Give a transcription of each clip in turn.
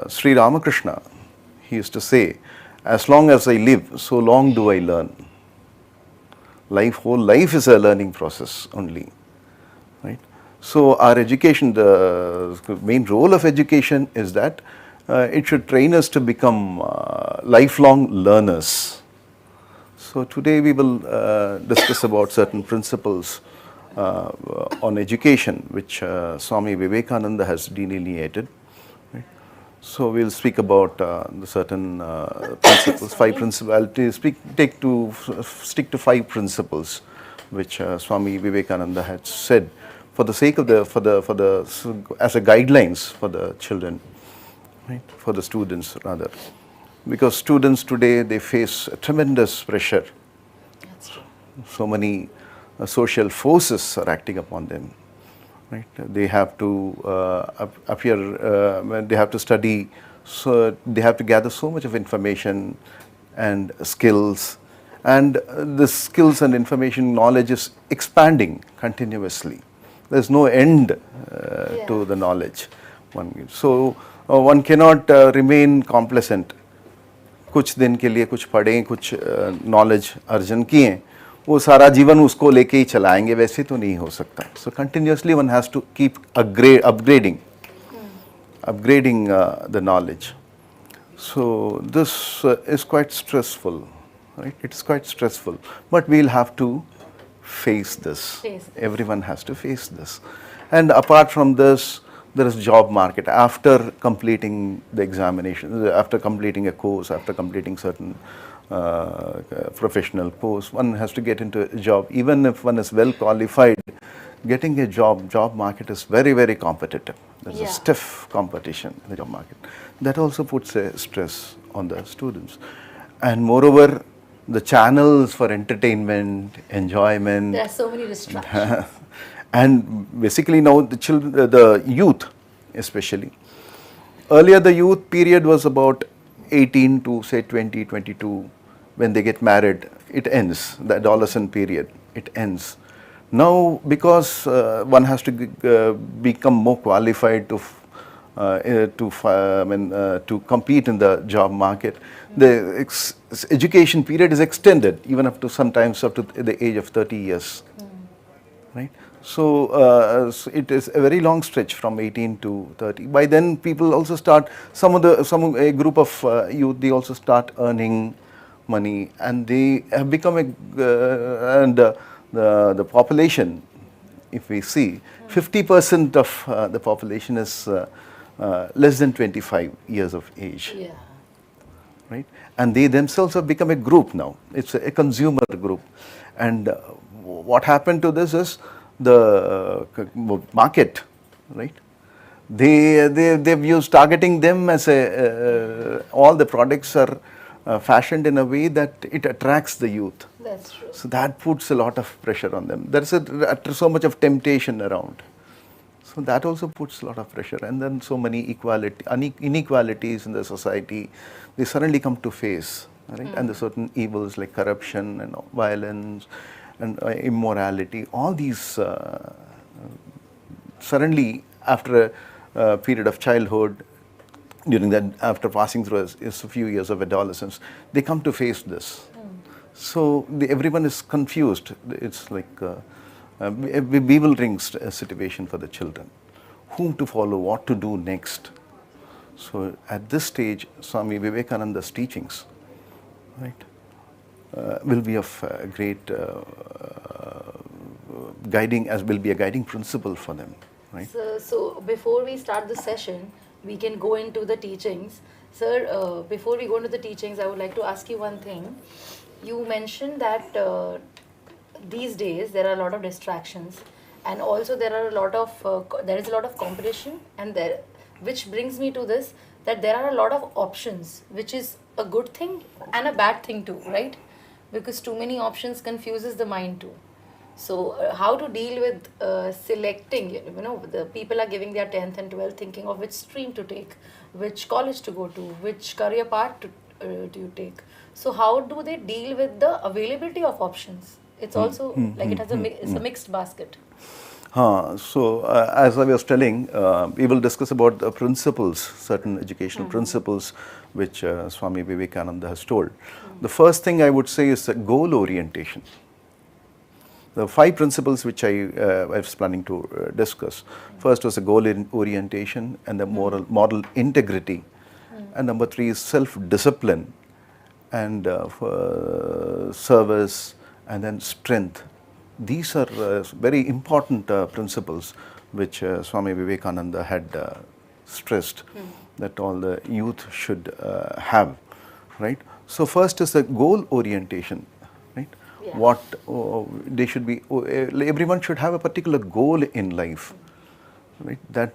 Sri Ramakrishna, he used to say, as long as I live, so long do I learn. Whole life is a learning process only, right? So our education, the main role of education is that it should train us to become lifelong learners. So today we will discuss about certain principles on education which Swami Vivekananda has delineated. Right? So we'll speak about the certain principles, five principles. I'll stick to five principles which Swami Vivekananda had said for the sake of as a guidelines for the children, right? For the students rather. Because students today, they face tremendous pressure. That's true. So many social forces are acting upon them. Right? They have to appear, they have to study, so they have to gather so much of information and skills. And the skills and information knowledge is expanding continuously. There's no end to the knowledge. So one cannot remain complacent. कुछ दिन के लिए कुछ पढ़ें, कुछ knowledge अर्जन किए, वो सारा जीवन उसको लेके ही चलाएंगे, वैसे तो नहीं हो सकता. So continuously one has to keep upgrading the knowledge. So this is quite stressful, right? It's quite stressful, but we'll have to face this. Everyone has to face this. And apart from this, there is job market. After completing the examination, after completing a course, after completing certain professional course, one has to get into a job. Even if one is well qualified, getting a job market is very, very competitive. There's a stiff competition in the job market. That also puts a stress on the students. And moreover, the channels for entertainment, enjoyment. There are so many distractions. And basically now the youth especially. Earlier the youth period was about 18 to say 20, 22. When they get married, it ends. The adolescent period, it ends. Now because one has to become more qualified to compete in the job market, the education period is extended even up to sometimes up to the age of 30 years. Right? So it is a very long stretch from 18 to 30. By then, people also start. A group of youth, they also start earning money, and they have become the population. If we see, 50% of the population is less than 25 years of age. Yeah. Right? And they themselves have become a group now. It's a consumer group, and what happened to this is the market, right? They've used targeting them as all the products are fashioned in a way that it attracts the youth. That's true. So that puts a lot of pressure on them. There's so much of temptation around. So that also puts a lot of pressure. And then so many inequalities in the society, they suddenly come to face, right? And the certain evils like corruption and violence and immorality, all these suddenly after a period of childhood, during that, after passing through a few years of adolescence, they come to face this. So everyone is confused. It's like a bewildering situation for the children. Whom to follow, what to do next. So at this stage, Swami Vivekananda's teachings, right, will be of great will be a guiding principle for them, right? So before we start the session, we can go into the teachings. Sir, before we go into the teachings, I would like to ask you one thing. You mentioned that these days there are a lot of distractions, and also there is a lot of competition, and which brings me to this, that there are a lot of options, which is a good thing and a bad thing too, right? Because too many options confuses the mind too. So how to deal with selecting, the people are giving their 10th and 12th thinking of which stream to take, which college to go to, which career path to you take. So how do they deal with the availability of options? It's also like it has it's a mixed basket. As I was telling, we will discuss about the principles, certain educational principles which Swami Vivekananda has told. The first thing I would say is a goal orientation. The 5 principles which I was planning to discuss. First was a goal orientation and the moral integrity. And number 3 is self-discipline and service and then strength. These are very important principles which Swami Vivekananda had stressed that all the youth should have, right? So first is the goal orientation, right? Yeah. What they should be, everyone should have a particular goal in life, right? That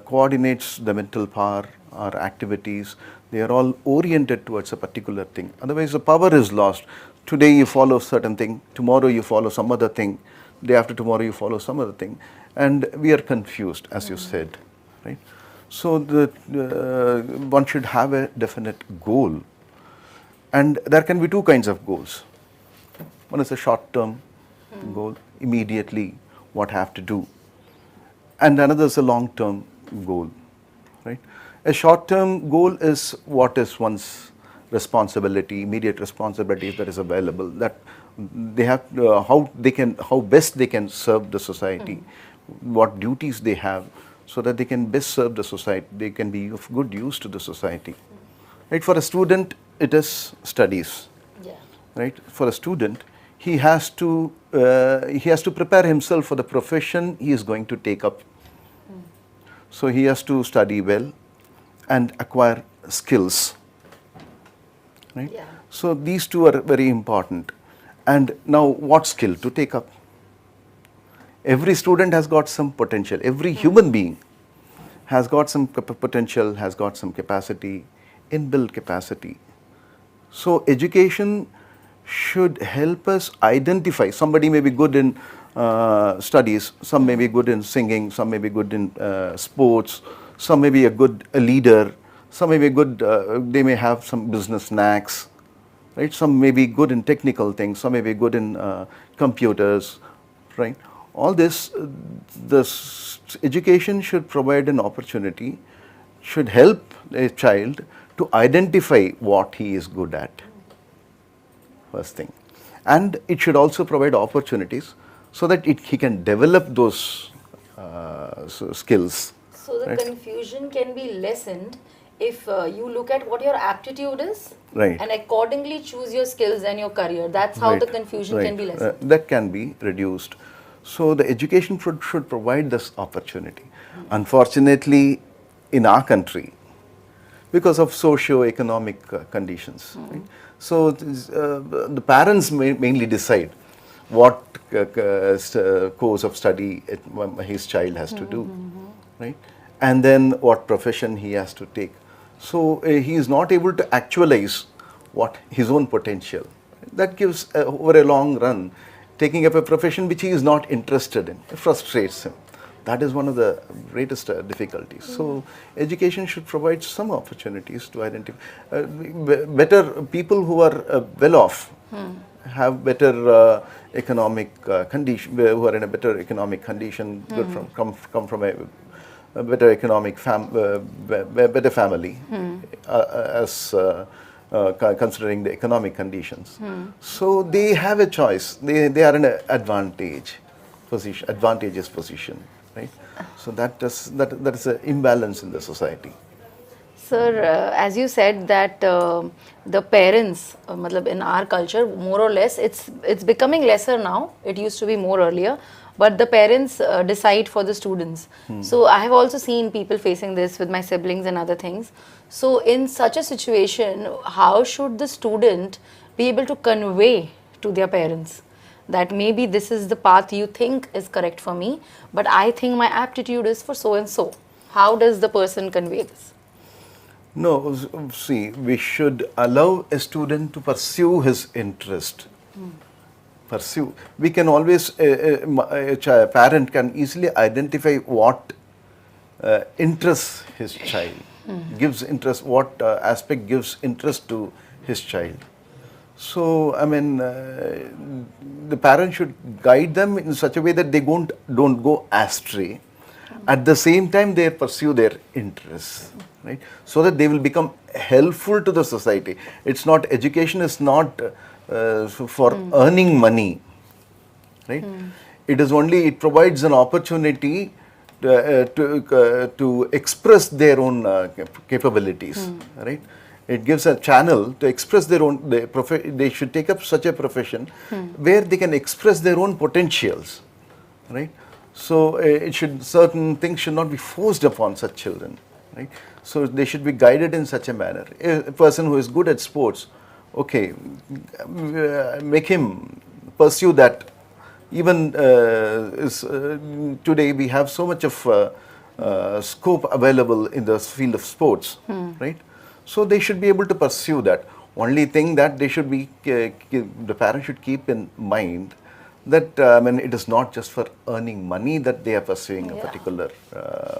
coordinates the mental power, our activities. They are all oriented towards a particular thing. Otherwise, the power is lost. Today you follow certain thing, tomorrow you follow some other thing, day after tomorrow you follow some other thing, and we are confused, as you said, right? So one should have a definite goal, and there can be 2 kinds of goals. One is a short-term goal, immediately what I have to do, and another is a long-term goal, right? A short-term goal is what is one's responsibility, immediate responsibilities that is available, that they have, how best they can serve the society, what duties they have, so that they can best serve the society, they can be of good use to the society. Right? For a student, it is studies. Yeah. Right? For a student, he has to prepare himself for the profession he is going to take up. So he has to study well and acquire skills. Right? Yeah. So these 2 are very important. And now what skill to take up? Every student has got some potential. Every human being has got some potential, has got some capacity, inbuilt capacity. So education should help us identify. Somebody may be good in studies, some may be good in singing, some may be good in sports, some may be a leader, some may be good, they may have some business knacks, right? Some may be good in technical things, some may be good in computers, right? All this, education should provide an opportunity, should help a child to identify what he is good at, first thing. And it should also provide opportunities so that he can develop those skills. So the right? confusion can be lessened if you look at what your aptitude is, Right. and accordingly choose your skills and your career. That's how the confusion can be lessened. That can be reduced. So the education should provide this opportunity. Unfortunately, in our country, because of socio-economic conditions, right? So the parents mainly decide what course of study his child has to do, right? And then what profession he has to take. So he is not able to actualize what his own potential. That gives, over a long run, taking up a profession which he is not interested in, it frustrates him. That is one of the greatest difficulties. So education should provide some opportunities to identify better people who are well off, have better economic condition, who are in a better economic condition, come from a better economic better family, as considering the economic conditions. So they have a choice. They are in an advantageous position, right? So that is an imbalance in the society. Sir, as you said that the parents, in our culture, more or less, it's becoming lesser now. It used to be more earlier, but the parents decide for the students. So I have also seen people facing this with my siblings and other things. So in such a situation, how should the student be able to convey to their parents that maybe this is the path you think is correct for me, but I think my aptitude is for so and so? How does the person convey this? No, see, we should allow a student to pursue his interest. Pursue. We can always, a parent can easily identify what interests his child, gives interest, what aspect gives interest to his child. So, I mean, the parents should guide them in such a way that they don't go astray. At the same time, they pursue their interests, right? So that they will become helpful to the society. It's not, education is not for earning money, right? It is only, it provides an opportunity to express their own capabilities, right? It gives a channel to express their own, they should take up such a profession where they can express their own potentials, right? So it should, certain things should not be forced upon such children, right? So they should be guided in such a manner. A person who is good at sports, okay, make him pursue that. Even today we have so much of scope available in the field of sports, right? So they should be able to pursue that. Only thing that they should be, the parents should keep in mind that I mean, it is not just for earning money that they are pursuing a particular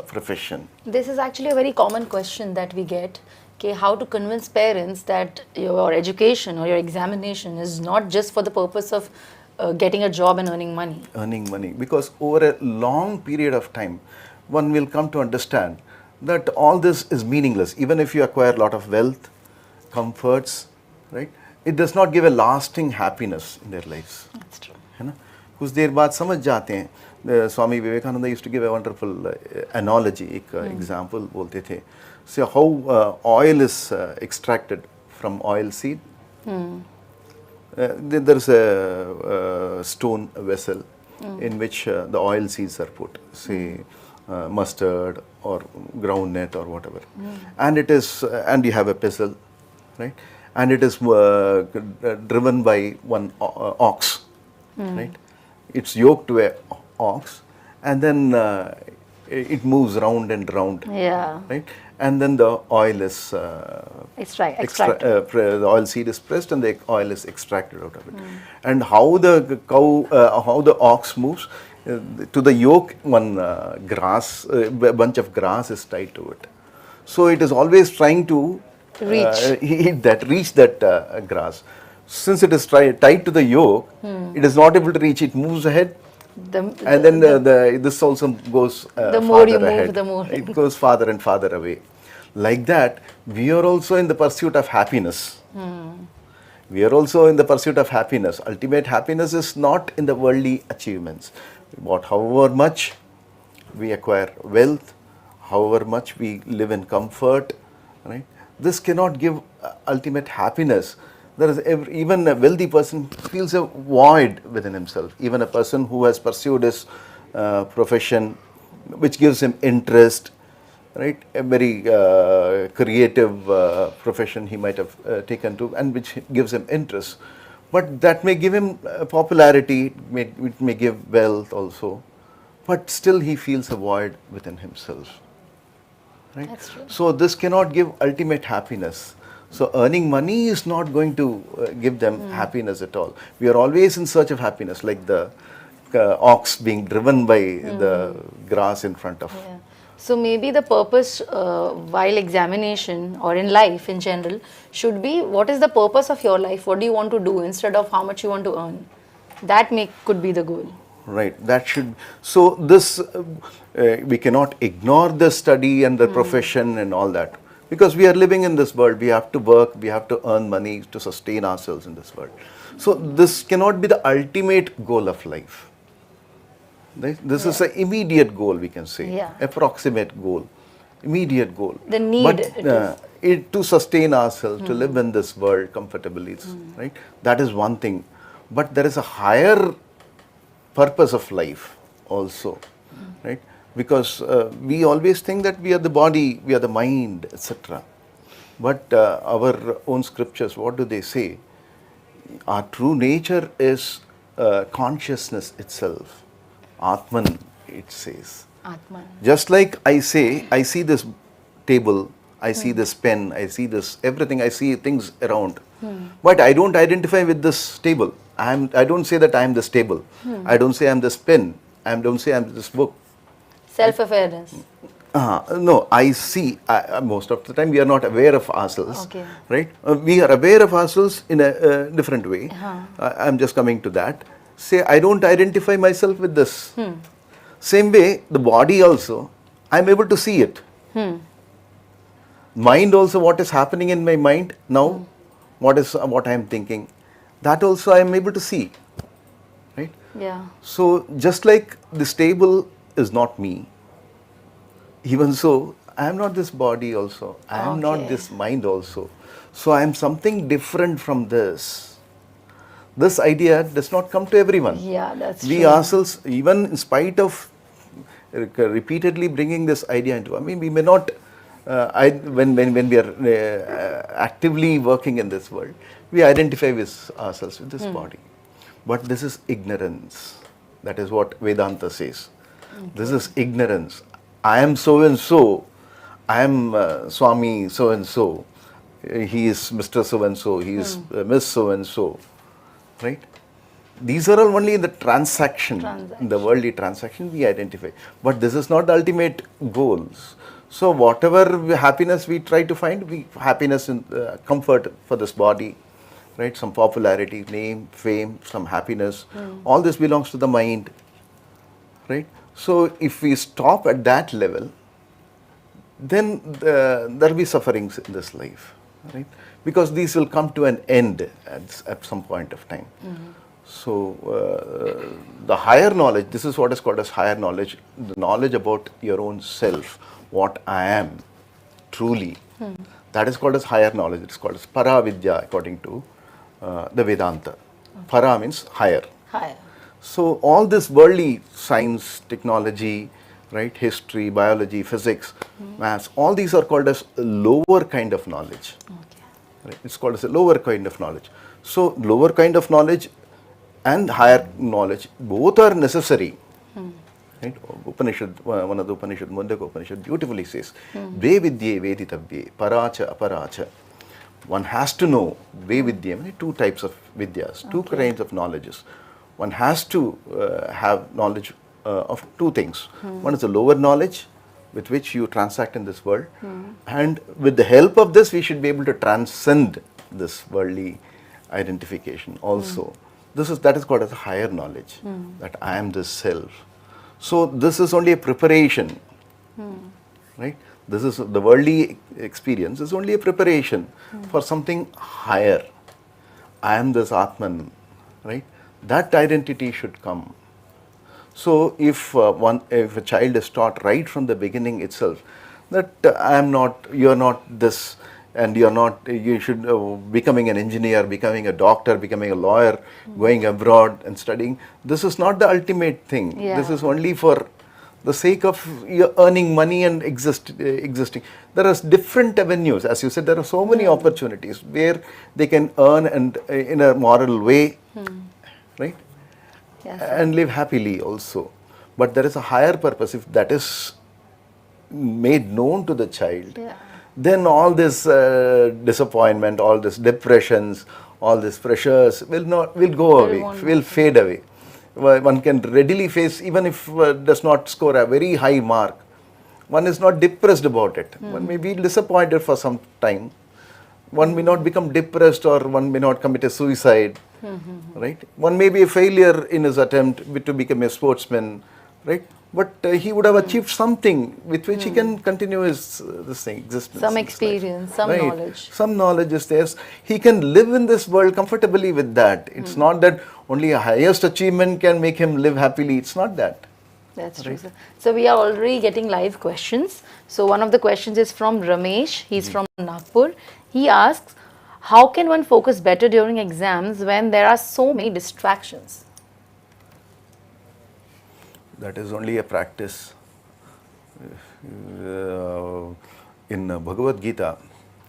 profession. This is actually a very common question that we get. Okay, how to convince parents that your education or your examination is not just for the purpose of getting a job and earning money. Earning money, because over a long period of time, one will come to understand that all this is meaningless. Even if you acquire a lot of wealth, comforts, right? It does not give a lasting happiness in their lives. That's true. है ना? कुछ देर बाद समझ जाते हैं. Swami Vivekananda used to give a wonderful analogy, एक example बोलते थे. So how oil is extracted from oil seed. There is a stone vessel in which the oil seeds are put, say mustard or groundnut or whatever, and it is, and you have a pestle, right, and it is driven by one ox, right. It's yoked to a ox, and then it moves round and round, right, and then the oil is the oil seed is pressed and the oil is extracted out of it. And how the cow, how the ox moves, to the yoke, one grass, a bunch of grass is tied to it. So it is always trying to reach that grass. Since it is tied to the yoke, it is not able to reach. It moves ahead, and then this also goes the more you ahead. move, the more it goes farther and farther away. Like that, we are also in the pursuit of happiness. We are also in the pursuit of happiness. Ultimate happiness is not in the worldly achievements. But however much we acquire wealth, however much we live in comfort, right? This cannot give ultimate happiness. There is even a wealthy person feels a void within himself. Even a person who has pursued his profession, which gives him interest, right? A very creative profession he might have taken to, and which gives him interest. But that may give him popularity, it may give wealth also, but still he feels a void within himself. Right? That's true. So this cannot give ultimate happiness. So earning money is not going to give them happiness at all. We are always in search of happiness, like the ox being driven by the grass in front of. Yeah. So maybe the purpose while examination or in life in general should be, what is the purpose of your life? What do you want to do instead of how much you want to earn? That could be the goal. Right. That should. So this we cannot ignore the study and the profession and all that, because we are living in this world. We have to work. We have to earn money to sustain ourselves in this world. So this cannot be the ultimate goal of life. This is an immediate goal, we can say, approximate goal, immediate goal. The need but, to sustain ourselves, to live in this world comfortably, right? That is one thing. But there is a higher purpose of life also, right? Because we always think that we are the body, we are the mind, etc. But our own scriptures, what do they say? Our true nature is consciousness itself. Atman, it says. Atman. Just like I say, I see this table, I see this pen, I see this everything, I see things around. But I don't identify with this table. I don't say that I am this table. I don't say I am this pen. I don't say I am this book. Self-awareness. No, I see. Most of the time, we are not aware of ourselves, Okay. right? We are aware of ourselves in a different way. Uh-huh. I'm just coming to that. Say, I don't identify myself with this. Same way, the body also, I'm able to see it. Mind also, what is happening in my mind now, what I am thinking, that also I am able to see, right? Yeah. So just like this table is not me, even so, I am not this body also. I am not Okay. this mind also. So I am something different from this. This idea does not come to everyone. Yeah, that's We true. ourselves, even in spite of repeatedly bringing this idea into, I mean, we may not, when we are actively working in this world, we identify with ourselves, with this body. But this is ignorance. That is what Vedanta says. This is ignorance. I am so and so. I am Swami so and so. He is Mr. so and so. He is Miss so and so. Right? These are all only in the transaction, in the worldly transaction we identify. But this is not the ultimate goals. So whatever happiness we try to find, happiness and comfort for this body, right? Some popularity, name, fame, some happiness. All this belongs to the mind, right? So if we stop at that level, then there will be sufferings in this life, right? Because these will come to an end at some point of time. So the higher knowledge, this is what is called as higher knowledge, the knowledge about your own self, what I am truly. That is called as higher knowledge. It is called as Paravidya according to the Vedanta. Para means higher. Higher. So all this worldly science, technology, right, history, biology, physics, maths, all these are called as lower kind of knowledge. Okay. Right? It's called as a lower kind of knowledge. So lower kind of knowledge and higher knowledge, both are necessary. Right? Upanishad, one of the Upanishad, Mundaka Upanishad beautifully says, Ve vidye veditavye, paracha aparacha. One has to know Ve vidya, two types of vidyas, two kinds of knowledges. One has to have knowledge of two things. One is the lower knowledge with which you transact in this world, and with the help of this we should be able to transcend this worldly identification also. That is called as a higher knowledge, that I am this self. So this is only a preparation, right? This is the worldly experience is only a preparation for something higher. I am this Atman, right? That identity should come. So if if a child is taught right from the beginning itself that I am not, you are not this, and you are not, you should becoming an engineer, becoming a doctor, becoming a lawyer, going abroad and studying. This is not the ultimate thing. Yeah. This is only for the sake of earning money and existing. There are different avenues. As you said, there are so many opportunities where they can earn and in a moral way, right? Yes. And live happily also. But there is a higher purpose. If that is made known to the child, then all this disappointment, all this depressions, all these pressures will go away, will fade away. One can readily face, even if does not score a very high mark, one is not depressed about it. One may be disappointed for some time. One may not become depressed, or one may not commit a suicide, right? One may be a failure in his attempt to become a sportsman, right? But he would have achieved something with which he can continue his existence. Some experience, some knowledge. Some knowledge is there. He can live in this world comfortably with that. It's not that only a highest achievement can make him live happily. It's not that. That's true, sir. So we are already getting live questions. So one of the questions is from Ramesh. He's from Nagpur. He asks, how can one focus better during exams when there are so many distractions? That is only a practice. In Bhagavad Gita,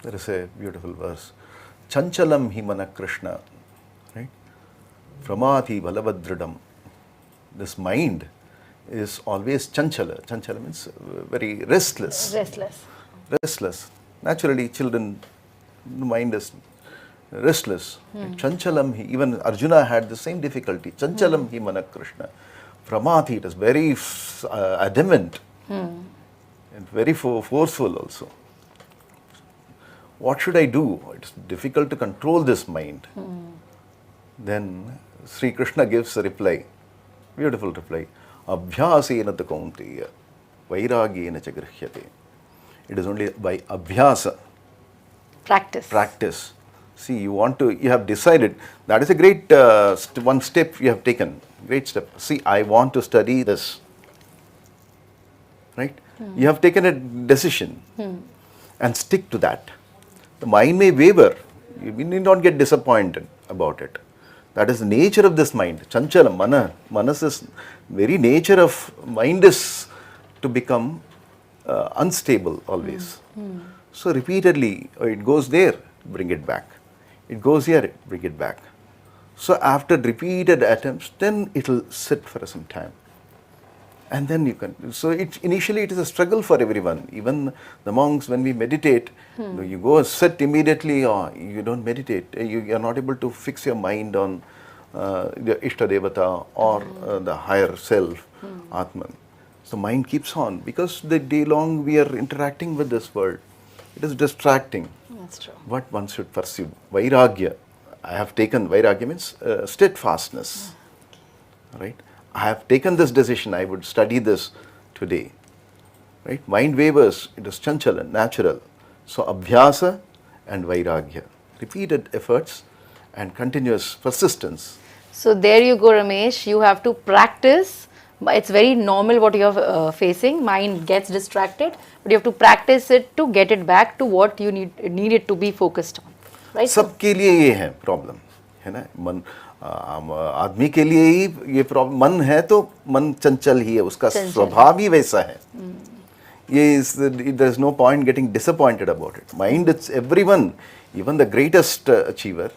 there is a beautiful verse. Chanchalam hi mana Krishna, right? Pramati balavadridam. This mind is always chanchala. Chanchala means very restless. Restless. Naturally, children, the mind is restless. Chanchalam hi, even Arjuna had the same difficulty. Chanchalam hi mana Krishna. Pramati, it is very adamant. and very forceful also. What should I do? It's difficult to control this mind. Then Sri Krishna gives a reply, beautiful reply. Abhyasena ta kaunteya, vairagyena cha grihyate. It is only by abhyasa, practice. See, you have decided, that is a great one step you have taken, great step. See, I want to study this, right? You have taken a decision and stick to that. The mind may waver, you need not get disappointed about it. That is the nature of this mind. Chanchala, manas is very nature of mind is to become unstable always. So repeatedly, it goes there, bring it back. It goes here, bring it back. So after repeated attempts, then it will sit for some time. And then you can, so initially it is a struggle for everyone. Even the monks, when we meditate, you go and sit immediately, or you don't meditate. You are not able to fix your mind on the Ishtadevata or the higher self, Atman. So mind keeps on, because the day long we are interacting with this world. It is distracting. That's true. What one should pursue. Vairagya. I have taken, Vairagya means steadfastness. Right? I have taken this decision, I would study this today. Right? Mind wavers, it is chanchala, natural. So abhyasa and vairagya. Repeated efforts and continuous persistence. So there you go, Ramesh. You have to practice. It's very normal what you are facing. Mind gets distracted, but you have to practice it to get it back to what you need it to be focused on. Right? सबके लिए ये है problem, है ना? मन आदमी के लिए ही ये प्रॉब्लम, मन है तो मन चंचल ही है, उसका स्वभाव ही वैसा है. There is no point getting disappointed about it. Mind, it's everyone, even the greatest achiever,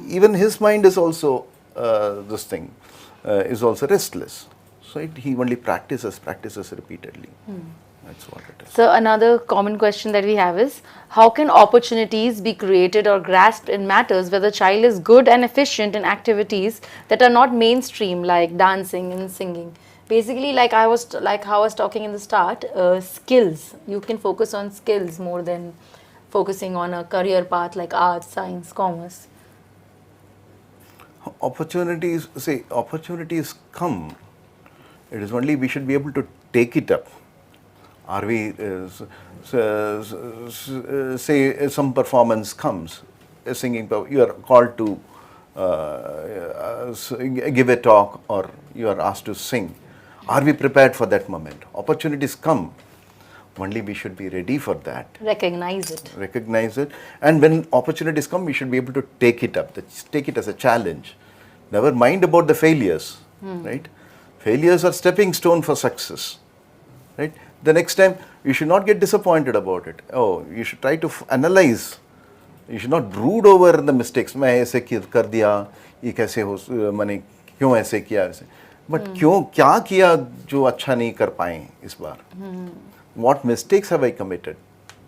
even his mind is also is also restless. So he only practices repeatedly. That's what it is. So another common question that we have is, how can opportunities be created or grasped in matters where the child is good and efficient in activities that are not mainstream, like dancing and singing? Basically, like how I was talking in the start, skills. You can focus on skills more than focusing on a career path like arts, science, commerce. Opportunities come. It is only we should be able to take it up. Are we, say some performance comes, a singing, you are called to give a talk, or you are asked to sing. Are we prepared for that moment? Opportunities come. Only we should be ready for that. Recognize it. And when opportunities come, we should be able to take it up, take it as a challenge. Never mind about the failures, right? Failures are stepping stone for success, right? The next time, you should not get disappointed about it. Oh, you should try to analyze. You should not brood over the mistakes. मैं ऐसे कर दिया, ये कैसे हो, मैंने क्यों ऐसे किया ऐसे? But क्या किया जो अच्छा नहीं कर पाए इस बार? What mistakes have I committed?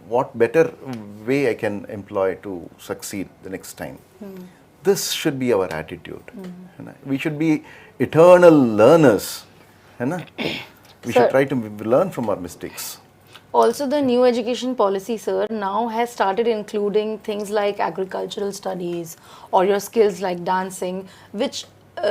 What better way I can employ to succeed the next time? This should be our attitude. We should be eternal learners. We should try to learn from our mistakes. Also, the new education policy, sir, now has started including things like agricultural studies or your skills like dancing, which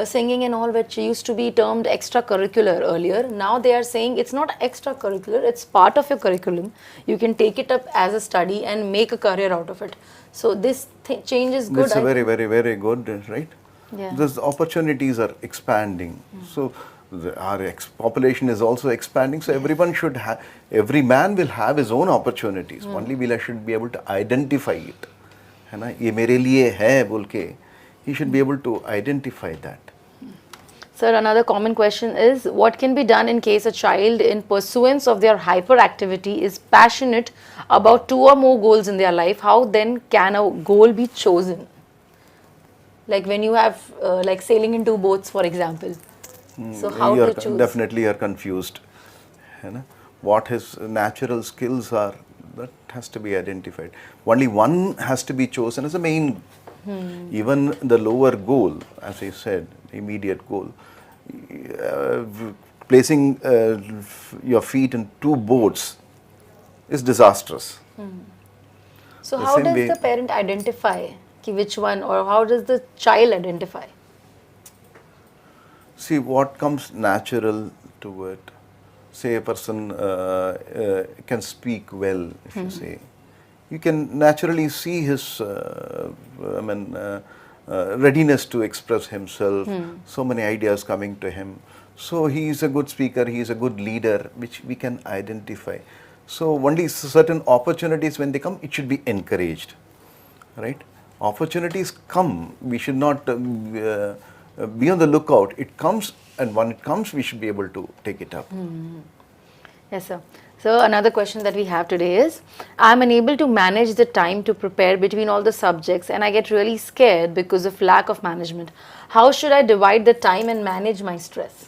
singing and all, which used to be termed extracurricular earlier. Now they are saying it's not extracurricular, it's part of your curriculum. You can take it up as a study and make a career out of it. So this change is good. It's a very, very, very good, right? Yeah. These opportunities are expanding. So our population is also expanding. So everyone should have, every man will have his own opportunities. Only we should be able to identify it. है ना? ये मेरे लिए है बोल के, he should be able to identify that. Sir, another common question is, what can be done in case a child, in pursuance of their hyperactivity, is passionate about 2 or more goals in their life? How then can a goal be chosen? Like when you have like sailing in 2 boats, for example. So how to choose? Definitely you are confused. है ना? What his natural skills are, that has to be identified. Only one has to be chosen as a main. Even the lower goal, as I said, immediate goal, placing your feet in 2 boats is disastrous. So The how same does way- the parent identify which one, or how does the child identify? See what comes natural to it. Say a person can speak well, if you say. You can naturally see his readiness to express himself, so many ideas coming to him. So he is a good speaker, he is a good leader, which we can identify. So only certain opportunities when they come, it should be encouraged, right? Opportunities come, we should not be on the lookout. It comes, and when it comes, we should be able to take it up. Yes, sir. So another question that we have today is, I'm unable to manage the time to prepare between all the subjects and I get really scared because of lack of management. How should I divide the time and manage my stress?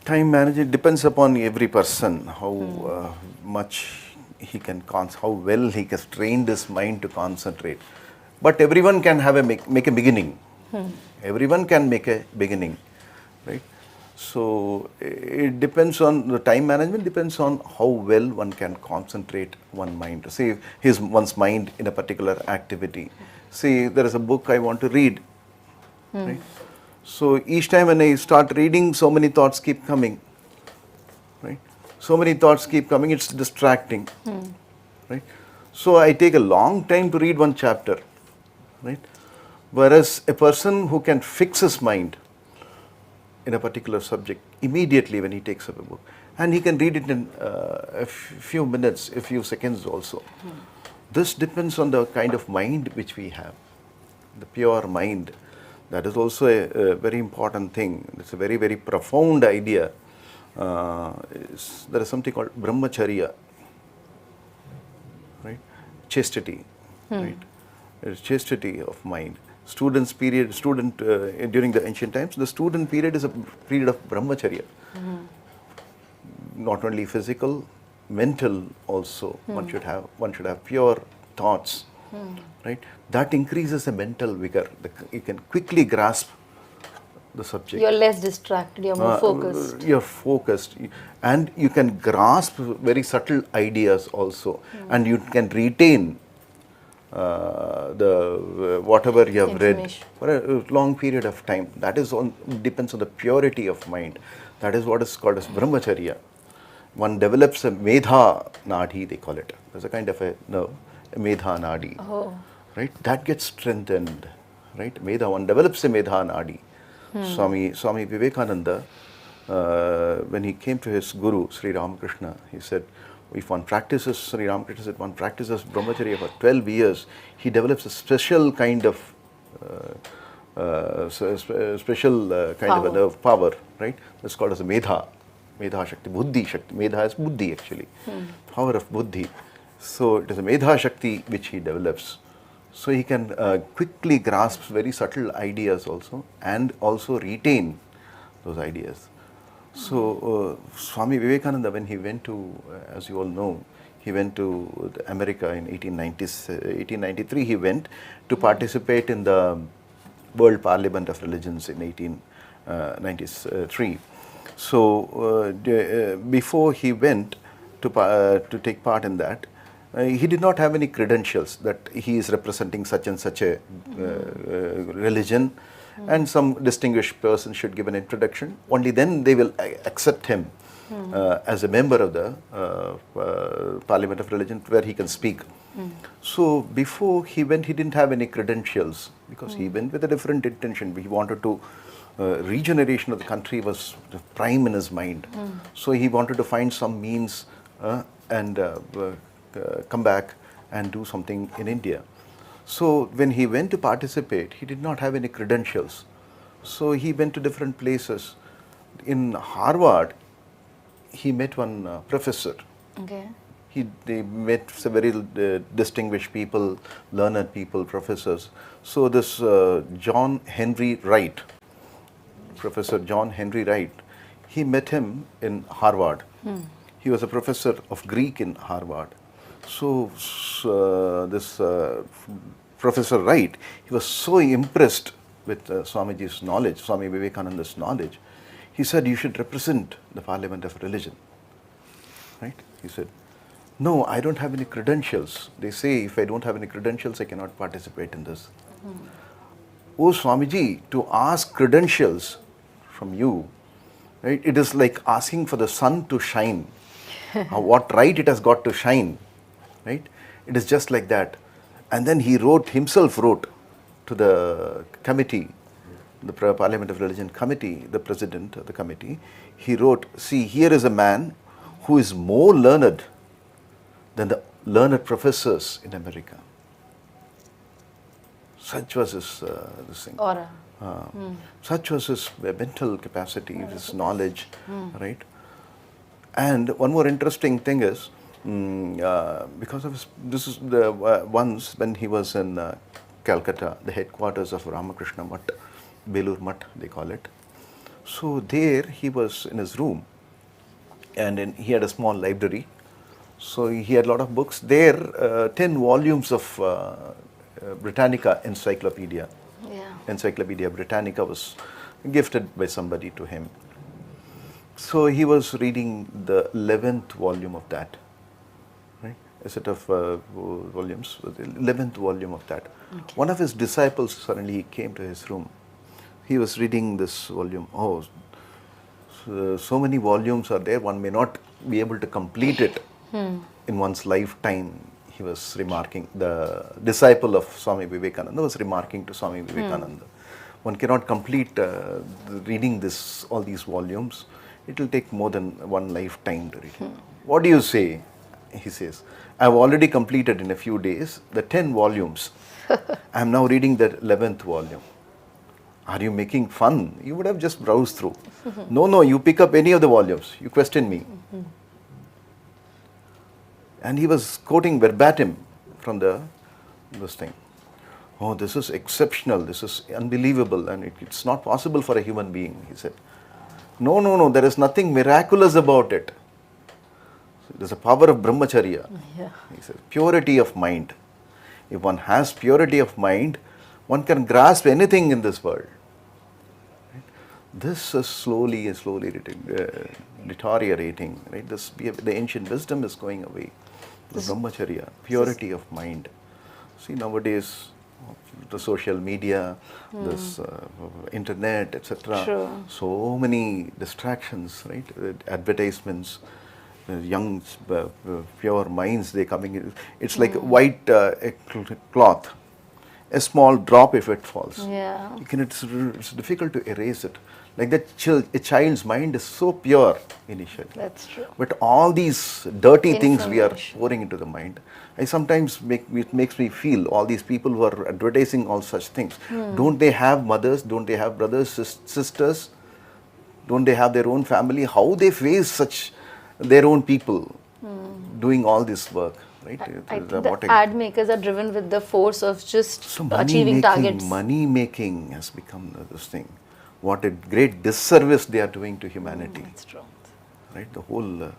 Time management depends upon every person, how much he can, how well he has trained his mind to concentrate. But everyone can have make a beginning. Everyone can make a beginning, right? So it depends on the time management, depends on how well one can concentrate one mind. Say one's mind in a particular activity. Say there is a book I want to read, right? So each time when I start reading, so many thoughts keep coming, right? So many thoughts keep coming, it's distracting, right? So I take a long time to read one chapter, right? Whereas a person who can fix his mind in a particular subject immediately when he takes up a book, and he can read it in a few minutes, a few seconds also. This depends on the kind of mind which we have, the pure mind. That is also a very important thing. It's a very, very profound idea. There is something called brahmacharya, right? Chastity, right? It's chastity of mind. During the ancient times, the student period is a period of brahmacharya. Not only physical, mental also. One should have pure thoughts, right? That increases the mental vigor. You can quickly grasp the subject. You're less distracted, you're more focused. You're focused, and you can grasp very subtle ideas also, and you can retain whatever you have read for a long period of time. That is depends on the purity of mind. That is what is called as brahmacharya. One develops a medha nadi, they call it. There's a kind of a nerve, a medha nadi, right? That gets strengthened, right? One develops a medha nadi. Swami Vivekananda, when he came to his guru, Sri Ramakrishna, he said, if one practices, Sri Ramakrishna said, one practices brahmacharya for 12 years, he develops a special kind of kind of a nerve power, right? That's called as a medha shakti, buddhi shakti. Medha is buddhi actually, power of buddhi. So it is a medha shakti which he develops. So he can quickly grasp very subtle ideas also, and also retain those ideas. So Swami Vivekananda, when he went to, as you all know, he went to America in 1893. He went to participate in the World Parliament of Religions in 1893. So before he went to take part in that, he did not have any credentials that he is representing such and such a religion, and some distinguished person should give an introduction. Only then they will accept him as a member of the Parliament of Religion where he can speak. So before he went, he didn't have any credentials because he went with a different intention. He wanted to regeneration of the country was prime in his mind. So he wanted to find some means and come back and do something in India. So when he went to participate, he did not have any credentials. So he went to different places. In Harvard, he met one professor. Okay. They met some very distinguished people, learned people, professors. So this John Henry Wright, Professor John Henry Wright, he met him in Harvard. He was a professor of Greek in Harvard. So this Professor Wright, he was so impressed with Swamiji's knowledge, Swami Vivekananda's knowledge. He said, you should represent the Parliament of Religion. Right? He said, no, I don't have any credentials. They say if I don't have any credentials, I cannot participate in this. Oh, Swamiji, to ask credentials from you, right, it is like asking for the sun to shine. What right it has got to shine, right? It is just like that. And then he himself wrote to the committee, the Parliament of Religion committee, the president of the committee. He wrote, see, here is a man who is more learned than the learned professors in America. Such was his this thing. Aura. Such was his mental capacity, his knowledge, right? And one more interesting thing is, because of his, this is the once when he was in Calcutta, the headquarters of Ramakrishna Mutt, Belur Mutt they call it. So there he was in his room, and he had a small library. So he had a lot of books. There, 10 volumes of Britannica Encyclopedia. Yeah. Encyclopedia Britannica was gifted by somebody to him. So he was reading the 11th volume of that, right? A set of volumes, the 11th volume of that. Okay. One of his disciples suddenly came to his room. He was reading this volume. Oh, so many volumes are there, one may not be able to complete it in one's lifetime. He was remarking, the disciple of Swami Vivekananda was remarking to Swami Vivekananda, one cannot complete reading all these volumes. It will take more than one lifetime to read. What do you say? He says, I have already completed in a few days the 10 volumes. I am now reading the 11th volume. Are you making fun? You would have just browsed through. No, you pick up any of the volumes. You question me. And he was quoting verbatim from this thing. Oh, this is exceptional. This is unbelievable. And it's not possible for a human being, he said. No, there is nothing miraculous about it. There's a power of brahmacharya. Yeah. He says, purity of mind. If one has purity of mind, one can grasp anything in this world. Right? This is slowly deteriorating. Right? The ancient wisdom is going away. The brahmacharya, purity of mind. See, nowadays, the social media, this internet, etc. So many distractions, right? Advertisements, young, pure minds, they coming in. It's like white cloth. A small drop if it falls. Yeah. It's difficult to erase it. Like that, a child's mind is so pure initially. That's true. But all these dirty things we are pouring into the mind, I sometimes it makes me feel all these people who are advertising all such things. Don't they have mothers? Don't they have brothers, sisters? Don't they have their own family? How they face their own people doing all this work? Right? I think the ad makers are driven with the force of just achieving targets. Money making has become this thing. What a great disservice they are doing to humanity. That's true. Right? The whole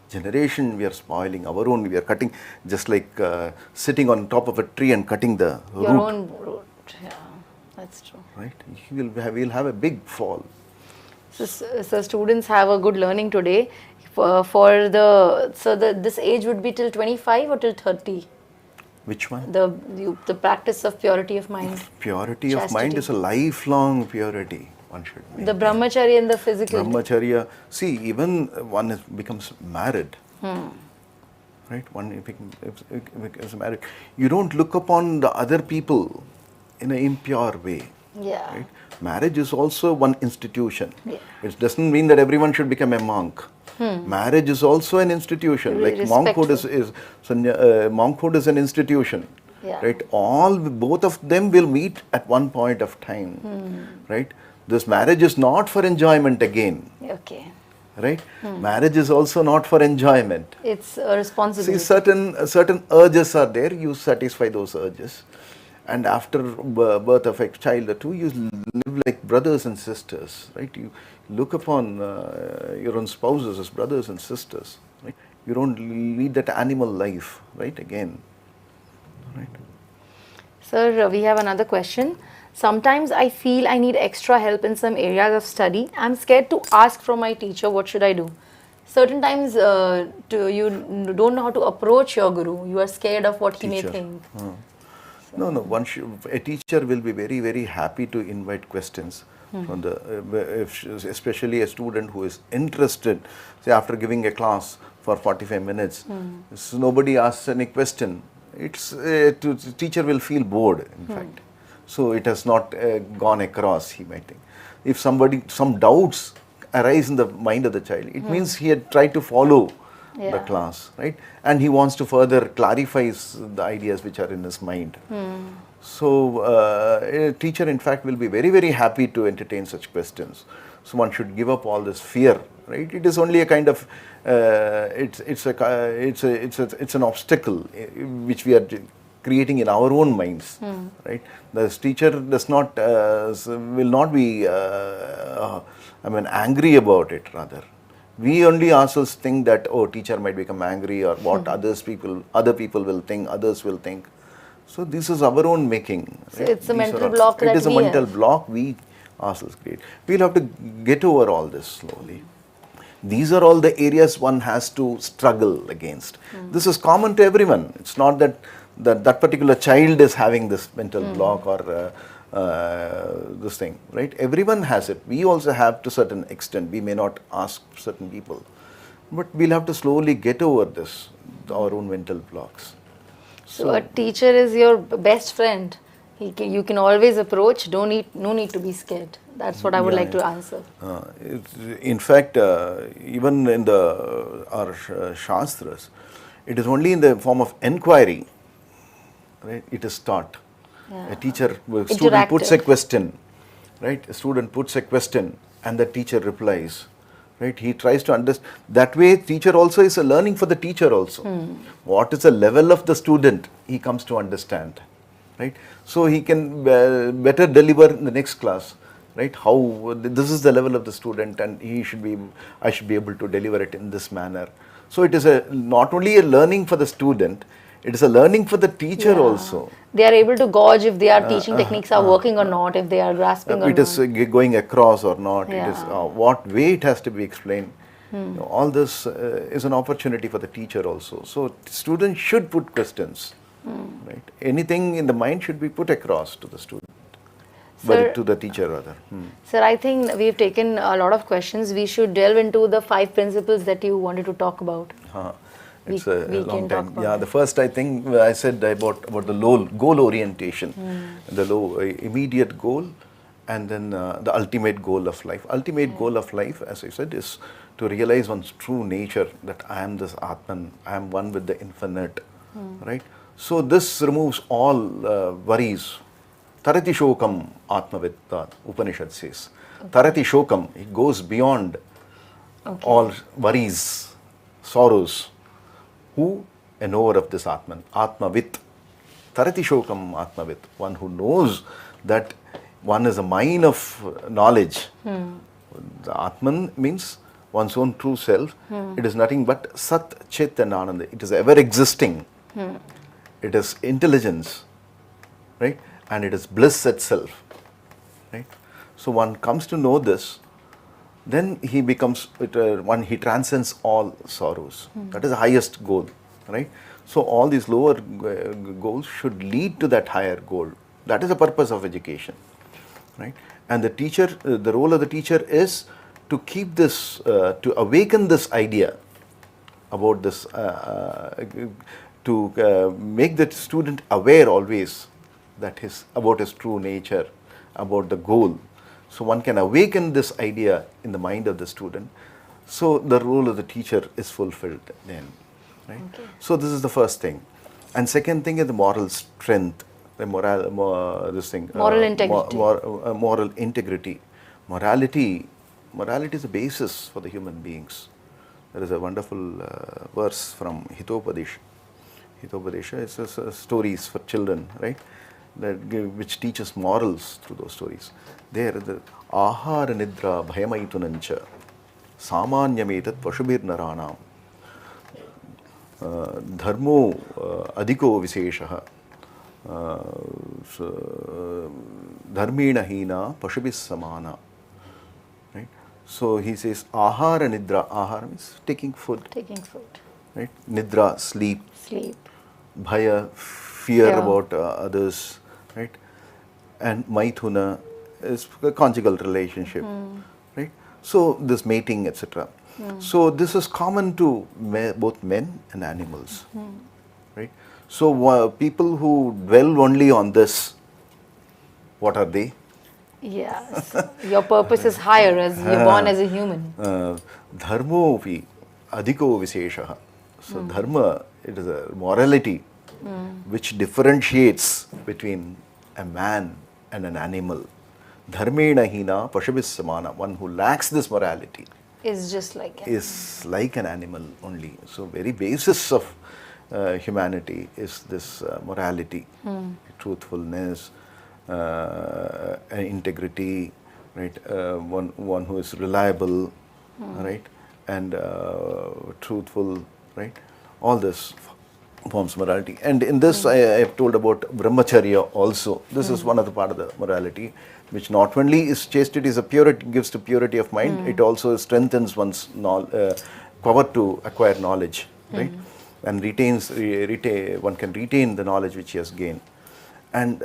generation we are spoiling, our own, we are cutting, just like sitting on top of a tree and cutting the root. Your own root, yeah, that's true. Right? We'll have a big fall. So students have a good learning today. This age would be till 25 or till 30? Which one? The practice of purity of mind. Purity of mind is a lifelong purity. One should maintain. The brahmacharya and the physical. Brahmacharya. See, even one becomes married. Right? One becomes married. You don't look upon the other people in an impure way. Yeah. Right? Marriage is also one institution. Yeah. It doesn't mean that everyone should become a monk. Marriage is also an institution. Really like monkhood monkhood is an institution. Yeah. Right? Both of them will meet at one point of time. Right? This marriage is not for enjoyment again. Okay. Right? Marriage is also not for enjoyment. It's a responsibility. See, certain urges are there. You satisfy those urges. And after birth of a child or two, you live like brothers and sisters, right? You look upon your own spouses as brothers and sisters, right? You don't lead that animal life, right? Again, right? Sir, we have another question. sometimes I feel I need extra help in some areas of study. I'm scared to ask from my teacher, what should I do? Certain times you don't know how to approach your guru. You are scared of what he may Teacher. think. No, no. A teacher will be very, very happy to invite questions from the, especially a student who is interested. Say after giving a class for 45 minutes, so nobody asks any question. Teacher will feel bored. In fact, so it has not gone across. He might think if some doubts arise in the mind of the child, it means he had tried to follow the class, right? And he wants to further clarify the ideas which are in his mind. So a teacher, in fact, will be very, very happy to entertain such questions. So one should give up all this fear, right? It is only a kind of it's an obstacle which we are creating in our own minds, right? The teacher does not will not be angry about it. Rather, we only ourselves think that, oh, teacher might become angry, or what other people will think, others will think. So this is our own making. So right? It's a mental block that we have. It is a mental block we ourselves create. We'll have to get over all this slowly. These are all the areas one has to struggle against. This is common to everyone. It's not that that particular child is having this mental block or this thing, right? Everyone has it. We also have to a certain extent. We may not ask certain people, but we'll have to slowly get over this, our own mental blocks. So a teacher is your best friend. You can always approach. No need to be scared. That's what I would like to answer. In fact, even in our Shastras, it is only in the form of enquiry, right? It is taught. A student puts a question, right? A student puts a question and the teacher replies, right? He tries to understand. That way, teacher also is a learning for the teacher also. What is the level of the student, he comes to understand, right? So he can better deliver in the next class, right? How this is the level of the student, and I should be able to deliver it in this manner. So it is not only a learning for the student, it is a learning for the teacher also. They are able to gauge if their teaching techniques are working or not, if they are grasping or not. It is going across or not. It is what way it has to be explained. All this is an opportunity for the teacher also. So students should put questions. Right? Anything in the mind should be put across to the student. Sir, to the teacher rather. Sir, I think we've taken a lot of questions. We should delve into the 5 principles that you wanted to talk about. It's a long time. Yeah, the first I think I said about the goal orientation, the immediate goal, and then the ultimate goal of life. Ultimate goal of life, as I said, is to realize one's true nature, that I am this Atman, I am one with the infinite, right? So this removes all worries. Tarati Shokam Atmavitta, Upanishad says. Tarati Shokam, it goes beyond all worries, sorrows. Who? A knower of this Atman, Atmavit. Tarati Shokam Atmavit, one who knows that one is a mine of knowledge. The Atman means one's own true self. It is nothing but Sat, Chit and Ananda. It is ever existing. It is intelligence, right? And it is bliss itself, right? So one comes to know this, then he becomes he transcends all sorrows. That is the highest goal, right? So all these lower goals should lead to that higher goal. That is the purpose of education, right? And the teacher, the role of the teacher is to keep this, to awaken this idea about this, to make the student aware always that about his true nature, about the goal. So one can awaken this idea in the mind of the student. So the role of the teacher is fulfilled then, right? So this is the first thing. And second thing is the moral strength, the moral integrity. Moral integrity. Morality is the basis for the human beings. There is a wonderful verse from Hitopadesha. Hitopadesha is stories for children, right? Which teaches morals through those stories. There, the Ahara Nidra Bhayamaitunancha Samanyametat Pashubir Naranam Dharmo Adhiko Viseshaha dharmena hina pashabis samana. Right? So he says ahara nidra. Ahara means taking food. Taking food. Right? Nidra, sleep. Sleep. Bhaya, fear about others. Right? And maithuna is a conjugal relationship. Right? So this mating, etc. So this is common to both men and animals. Right? So people who dwell only on this, what are they? Yes. Your purpose is higher as you're born as a human. Dharmo vi adhiko viseshaha. So dharma, it is a morality which differentiates between a man and an animal. Dharmena hina pashabis samana. One who lacks this morality Is just like is like an animal only. So very basis of humanity is this morality, truthfulness, integrity, right? One who is reliable, right, and truthful, right? All this forms morality. And in this, I have told about brahmacharya also. This is one of the part of the morality, which not only is chastity, is a purity, gives to purity of mind. It also strengthens one's power to acquire knowledge, right? And one can retain the knowledge which he has gained. And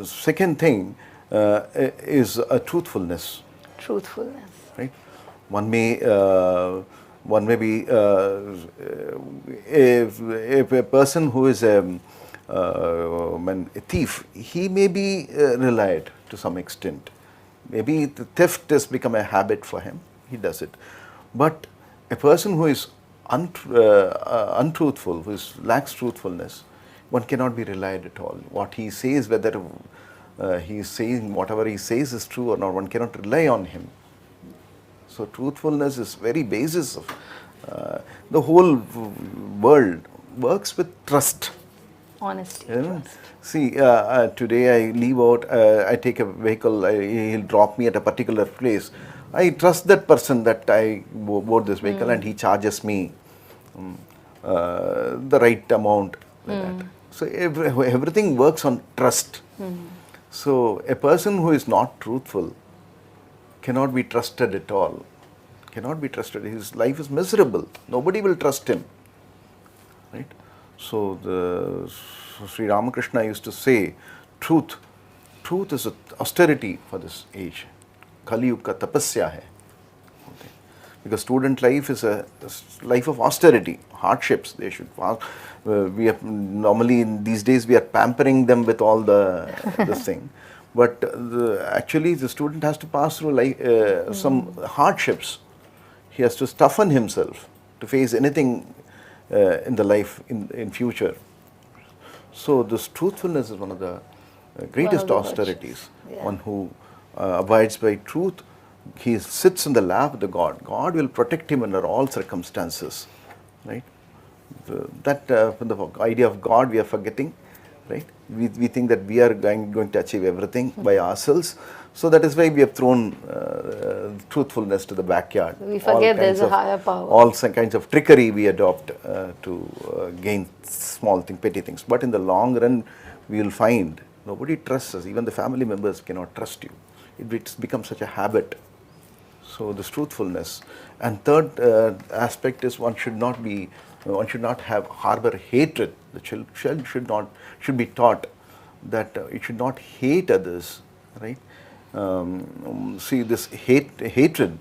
second thing is a truthfulness. truthfulness. Right? One may be if a person who is a thief, he may be relied to some extent. Maybe the theft has become a habit for him. He does it. But a person who is untruthful, who lacks truthfulness, one cannot be relied at all. What he says, whether he is saying whatever he says is true or not, one cannot rely on him. So truthfulness is very basis of the whole world works with trust. Honesty. You know? Trust. See, today I leave out, I take a vehicle, he'll drop me at a particular place. I trust that person that I bought this vehicle and he charges me the right amount. Like that. So everything works on trust. So a person who is not truthful cannot be trusted at all. Cannot be trusted. His life is miserable. Nobody will trust him. Right? So Sri Ramakrishna used to say, truth is austerity for this age. Kali Yuga tapasya hai. Okay. Because student life is a life of austerity, hardships. They should. We are normally in these days we are pampering them with all this thing, but actually the student has to pass through some hardships. He has to toughen himself to face anything in the life in future. So this truthfulness is one of the greatest austerities. Yeah. One who abides by truth, he sits in the lap of the God. God will protect him under all circumstances, right? The idea of God we are forgetting, right? We think that we are going to achieve everything by ourselves. So that is why we have thrown truthfulness to the backyard. We forget there's a higher power. All kinds of trickery we adopt to gain small things, petty things. But in the long run, we will find nobody trusts us. Even the family members cannot trust you. It's become such a habit. So this truthfulness. And third aspect is one should not harbor hatred. The child should be taught that it should not hate others, right? See this hatred.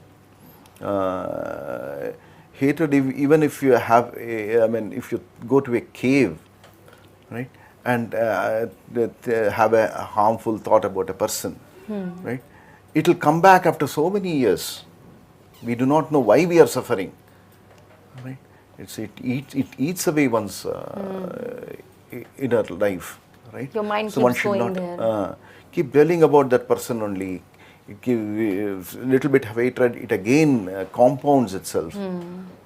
Hatred. Even if you have, if you go to a cave, right, and have a harmful thought about a person, right, it will come back after so many years. We do not know why we are suffering, right? It eats away one's inner life, right? Your mind so keeps one should going not there. Keep dwelling about that person only. It gives little bit of hatred. It again compounds itself,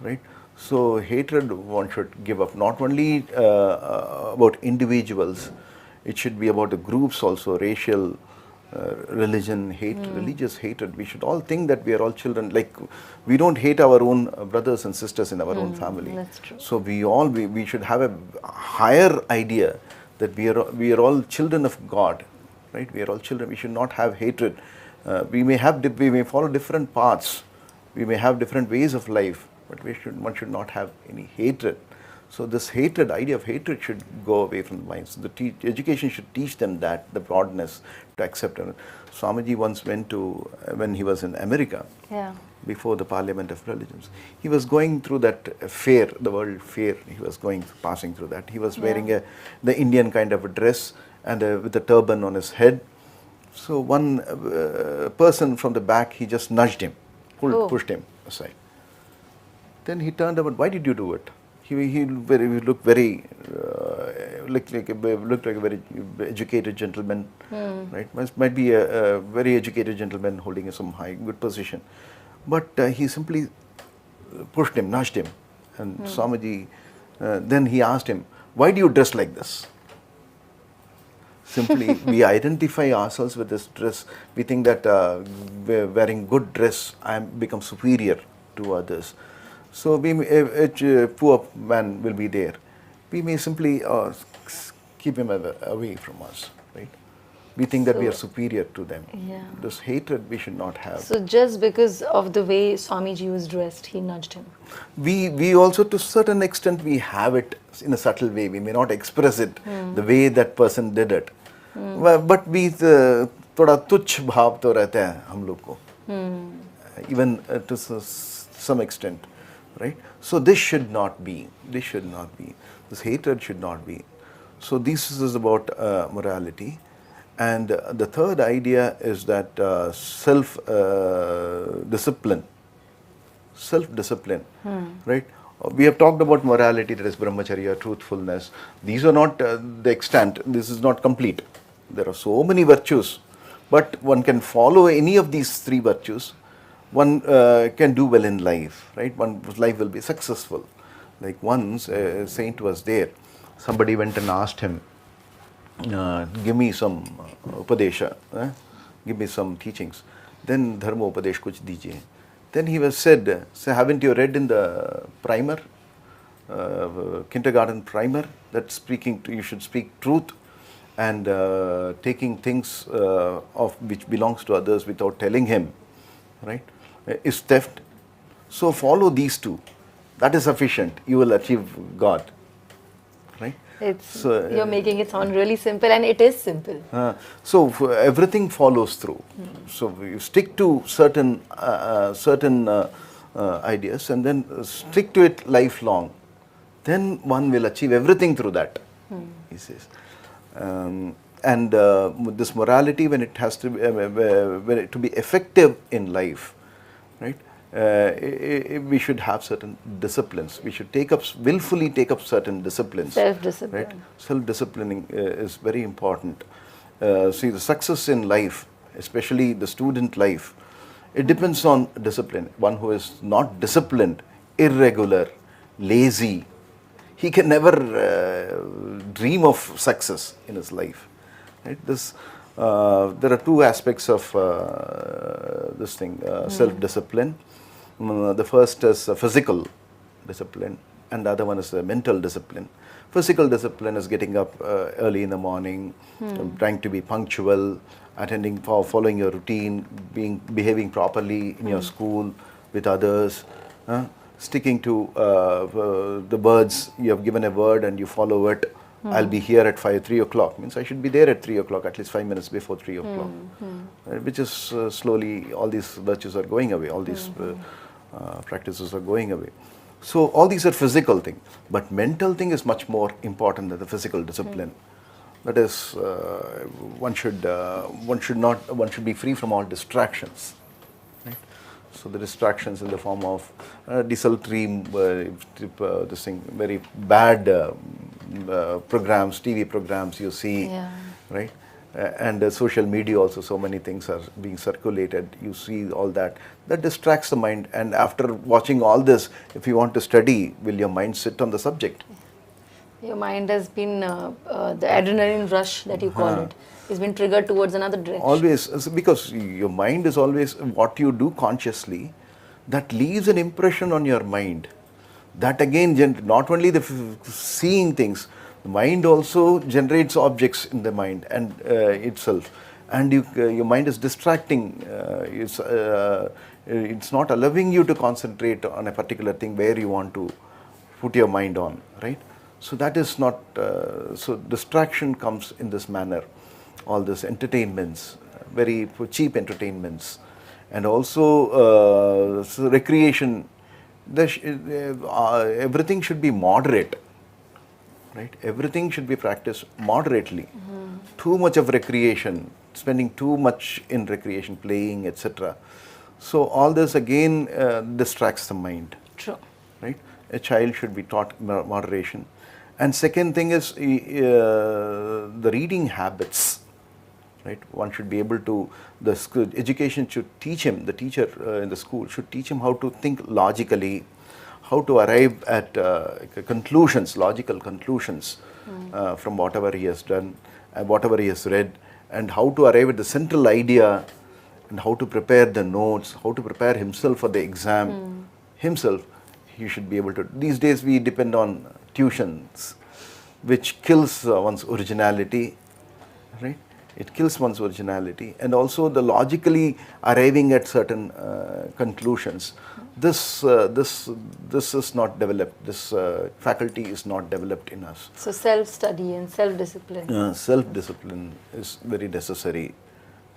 right? So hatred one should give up. Not only about individuals, it should be about the groups also. Racial, religion, religious hatred. We should all think that we are all children. Like we don't hate our own brothers and sisters in our own family. That's true. So we should have a higher idea that we are all children of God, right? We are all children. We should not have hatred. We may follow different paths. We may have different ways of life, but one should not have any hatred. So this idea of hatred should go away from the minds. So education should teach them that, the broadness to accept it. Swamiji once went to, when he was in America, Yeah. before the Parliament of Religions, he was going through that fair, the World Fair. He was passing through that. He was wearing the Indian kind of a dress and with a turban on his head. So one person from the back, he just nudged him, pushed him aside. Then he turned about, why did you do it? He looked very looked like a very educated gentleman, right? Might be a very educated gentleman holding some good position, but he simply pushed him, nudged him, and Swamiji. Then he asked him, "Why do you dress like this?" Simply, we identify ourselves with this dress. We think that wearing good dress, I become superior to others. So a poor man will be there. We may simply keep him away from us, right? We think that we are superior to them. Yeah. This hatred we should not have. So just because of the way Swamiji was dressed, he nudged him. We also, to a certain extent, we have it in a subtle way. We may not express it the way that person did it. But we थोड़ा तुच्छ भाव तो रहता है हम लोग को, even to some extent, right? So this should not be. This hatred should not be. So this is about morality. And the third idea is that self-discipline, right? We have talked about morality, that is brahmacharya, truthfulness. These are not the extent, this is not complete. There are so many virtues, but one can follow any of these three virtues. One can do well in life, right? One's life will be successful. Like once a saint was there, somebody went and asked him, give me some upadesha, give me some teachings. Then dharma upadesh kuch dijiye. Then he was said, haven't you read in the primer, kindergarten primer, that you should speak truth and taking things of which belongs to others without telling him, right, is theft. So follow these two. That is sufficient. You will achieve God, right? You're making it sound really simple, and it is simple. So everything follows through. So you stick to certain ideas and then stick to it lifelong. Then one will achieve everything through that, he says. And this morality, when it has to be effective in life, right? We should have certain disciplines. We should willfully take up certain disciplines. Self-discipline. Right? Self-disciplining is very important. See, the success in life, especially the student life, it depends on discipline. One who is not disciplined, irregular, lazy, he can never dream of success in his life. Right? There are two aspects of this thing, self-discipline. The first is physical discipline, and the other one is mental discipline. Physical discipline is getting up early in the morning, trying to be punctual, following your routine, behaving properly in your school with others, sticking to the words. You have given a word and you follow it. I'll be here at 3 o'clock. Means I should be there at 3 o'clock, at least 5 minutes before 3 o'clock. Which is slowly, all these virtues are going away, all these practices are going away. So all these are physical things, but mental thing is much more important than the physical discipline. That is, one should be free from all distractions. Right? So the distractions in the form of desultory, this thing, very bad programs, TV programs you see, right? And social media also, so many things are being circulated. You see all that. That distracts the mind. And after watching all this, if you want to study, will your mind sit on the subject? Your mind has been, the adrenaline rush that you call it, has been triggered towards another direction. Always, because your mind is always, what you do consciously, that leaves an impression on your mind. That again, not only the seeing things, The mind also generates objects in the mind and itself, and your mind is distracting. It's not allowing you to concentrate on a particular thing where you want to put your mind on, right? So that is not, so distraction comes in this manner. All this entertainments, very cheap entertainments, and also so recreation, everything should be moderate, right? Everything should be practiced moderately. Too much of recreation, spending too much in recreation, playing, etc. So all this again distracts the mind. True. Right? A child should be taught moderation. And second thing is the reading habits. Right? One should be able to, education should teach him, the teacher in the school should teach him how to think logically, how to arrive at conclusions, logical conclusions from whatever he has done and whatever he has read, and how to arrive at the central idea, and how to prepare the notes, how to prepare himself for the exam. Himself, he should be able to. These days we depend on tuitions, which kills one's originality, right? It kills one's originality, and also the logically arriving at certain conclusions. This is not developed. This faculty is not developed in us. So self-study and self-discipline. Self-discipline is very necessary,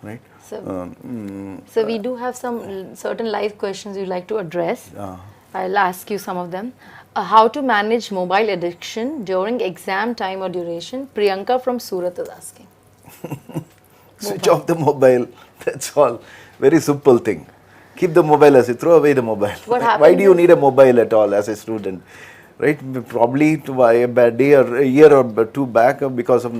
right? So we do have some certain live questions you'd like to address. I'll ask you some of them. How to manage mobile addiction during exam time or duration? Priyanka from Surat is asking. Switch off the mobile, that's all. Very simple thing. Keep the mobile as you throw away the mobile. Why do you need a mobile at all as a student? Right? Probably a bad day or a year or two back because of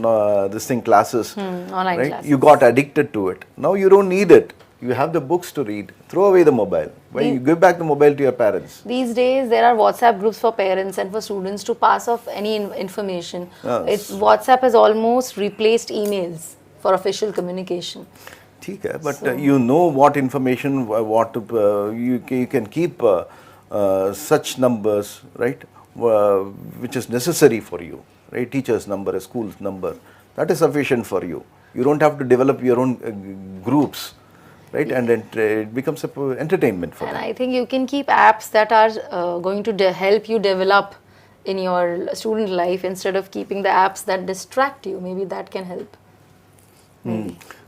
this thing, classes. Online right? classes. You got addicted to it. Now you don't need it. You have the books to read. Throw away the mobile. Why you give back the mobile to your parents? These days there are WhatsApp groups for parents and for students to pass off any information. WhatsApp has almost replaced emails for official communication. Okay, but you know what information, you can keep such numbers, right, which is necessary for you, right? Teacher's number, a school's number, that is sufficient for you. You don't have to develop your own groups, right? And it becomes an entertainment for them. And I think you can keep apps that are going to help you develop in your student life instead of keeping the apps that distract you. Maybe that can help.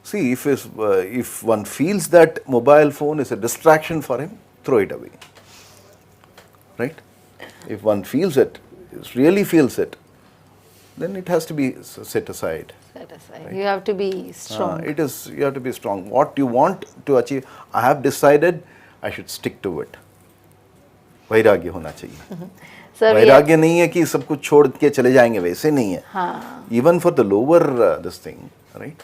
See, if one feels that mobile phone is a distraction for him, throw it away. Right? If one feels it, really feels it, then it has to be set aside. Set aside. Right? You have to be strong. You have to be strong. What you want to achieve, I have decided, I should stick to it. वैराग्य होना चाहिए. वैराग्य नहीं है कि सब कुछ छोड़ के चले जाएंगे, वैसे नहीं है. Even for the lower this thing, right?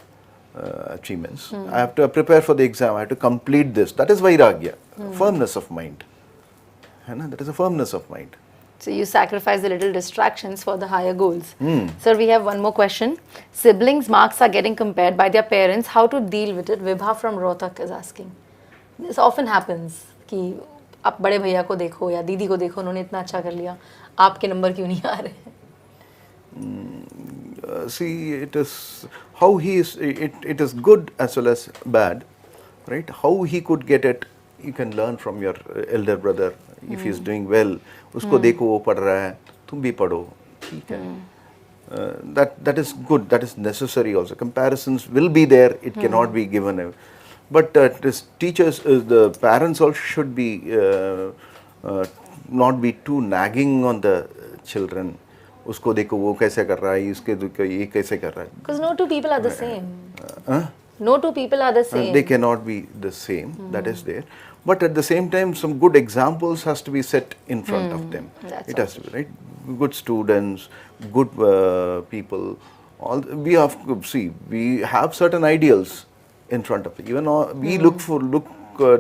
Achievements. I have to prepare for the exam. I have to complete this. That is vairagya, firmness of mind. That is a firmness of mind. So you sacrifice the little distractions for the higher goals. Sir, we have one more question. Siblings' marks are getting compared by their parents. How to deal with it? Vibha from Rohtak is asking. This often happens कि आप बड़े भैया को देखो या दीदी को देखो, उन्होंने इतना अच्छा कर लिया, आपके नंबर क्यों नहीं आ रहे? See, it is how he is. It is good as well as bad, right? How he could get it, you can learn from your elder brother. If he is doing well, उसको देखो वो पढ़ रहा है, तुम भी पढ़ो, ठीक है. That is good. That is necessary also. Comparisons will be there. It cannot be given. But this teachers, the parents also should be not be too nagging on the children. उसको देखो वो कैसे कर रहा है, इसके देखो ये कैसे कर रहा है. Because no two people are the same. No two people are the same. They cannot be the same. That is there. But at the same time, some good examples has to be set in front of them. It has to be, right? Good students, good people. We have certain ideals in front of it. Even we look